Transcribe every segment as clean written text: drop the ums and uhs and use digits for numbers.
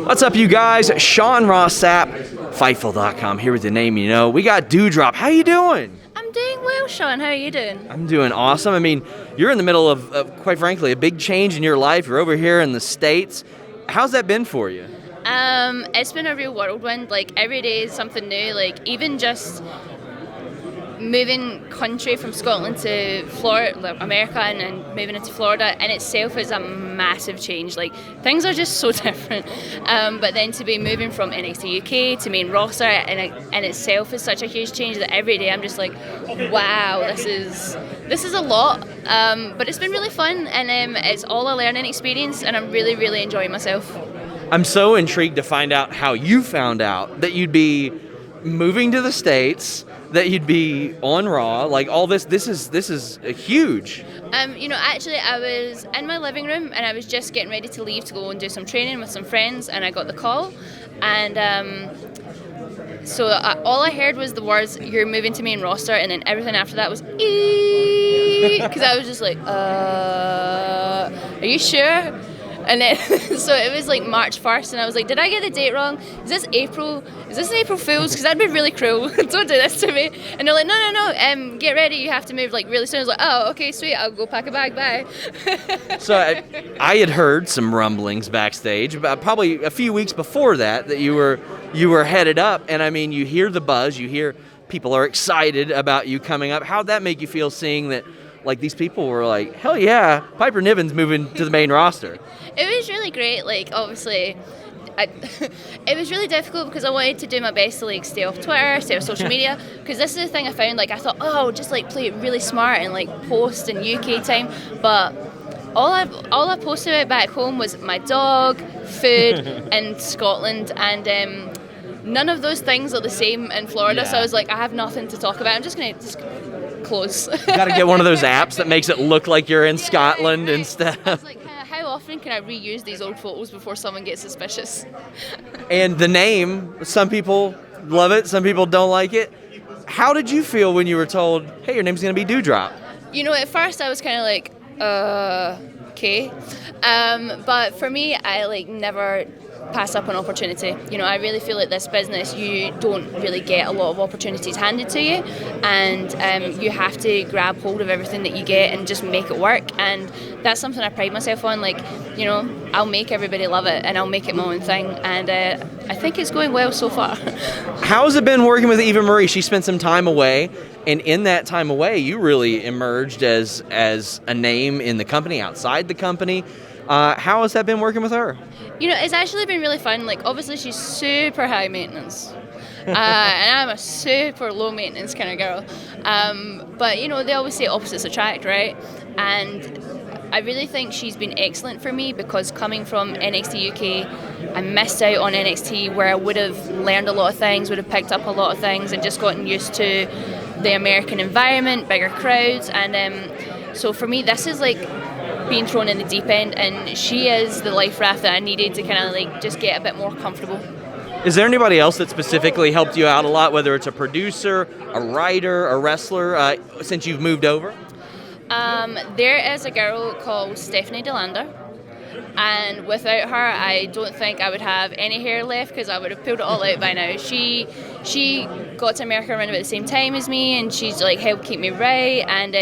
What's up, you guys? Sean Ross Sapp, Fightful.com, here with the name you know. We got Doudrop. How you doing? I'm doing well, Sean. How are you doing? I'm doing awesome. I mean, you're in the middle of, quite frankly, a big change in your life. You're over here in the States. How's that been for you? It's been a real whirlwind. Like, every day is something new. Like, even just moving country from Scotland to Florida, like America, and moving into Florida in itself is a massive change. Like, things are just so different. But then to be moving from NXT UK to main roster in itself is such a huge change that every day I'm just like, wow, this is a lot. But it's been really fun, and it's all a learning experience, and I'm really, really enjoying myself. I'm so intrigued to find out how you found out that you'd be moving to the States, that you'd be on Raw, like all this is huge. Actually, I was in my living room and I was just getting ready to leave to go and do some training with some friends, and I got the call, and all I heard was the words, "You're moving to main roster," and then everything after that was because I was just like, are you sure? And then, so it was like March 1st, and I was like, did I get the date wrong? Is this April? Is this an April Fool's? Because that'd be really cruel. Don't do this to me. And they're like, no, get ready. You have to move like really soon. I was like, oh, okay, sweet. I'll go pack a bag. Bye. So I had heard some rumblings backstage, about probably a few weeks before that you were headed up. And I mean, you hear the buzz. You hear people are excited about you coming up. How'd that make you feel, seeing that, like, these people were like, hell yeah, Piper Niven's moving to the main roster? It was really great. Like, obviously, it was really difficult because I wanted to do my best to like stay off Twitter, stay off social media, because this is the thing I found. Like, I thought, oh, just like play it really smart and like post in UK time, but all I posted about back home was my dog, food, and Scotland, and none of those things are the same in Florida. Yeah. So I was like, I have nothing to talk about. I'm just gonna close. You gotta get one of those apps that makes it look like you're in Scotland right. instead. I was like, how often can I reuse these old photos before someone gets suspicious? And the name, some people love it, some people don't like it. How did you feel when you were told, hey, your name's gonna be Doudrop? At first I was kind of like, okay. But for me, I like never pass up an opportunity. I really feel like this business, you don't really get a lot of opportunities handed to you, and you have to grab hold of everything that you get and just make it work. And that's something I pride myself on. Like, I'll make everybody love it, and I'll make it my own thing, and I think it's going well so far. How has it been working with Eva Marie? She spent some time away, and in that time away, you really emerged as a name in the company, outside the company. How has that been working with her? It's actually been really fun. Like, obviously, she's super high maintenance. And I'm a super low maintenance kind of girl. But, they always say opposites attract, right? And I really think she's been excellent for me, because coming from NXT UK, I missed out on NXT, where I would have learned a lot of things, would have picked up a lot of things, and just gotten used to the American environment, bigger crowds. And so for me, this is like being thrown in the deep end, and she is the life raft that I needed to kind of like just get a bit more comfortable. Is there anybody else that specifically helped you out a lot, whether it's a producer, a writer, a wrestler, since you've moved over? There is a girl called Stephanie DeLander, and without her, I don't think I would have any hair left, because I would have pulled it all out by now. She got to America around about the same time as me, and she's like helped keep me right, and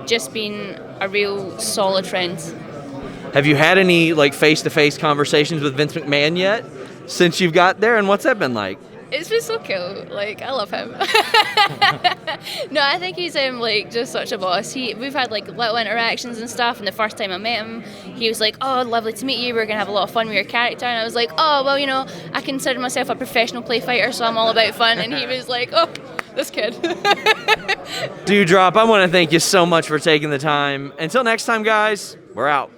just been a real solid friend. Have you had any like face-to-face conversations with Vince McMahon yet since you've got there, and what's that been like? It's been so cool. Like, I love him. No, I think he's like just such a boss. We've had like little interactions and stuff, and the first time I met him, he was like, oh, lovely to meet you, we're gonna have a lot of fun with your character. And I was like, oh, well, I consider myself a professional play fighter, so I'm all about fun. And he was like, oh, this kid. Doudrop, I want to thank you so much for taking the time. Until next time, guys, we're out.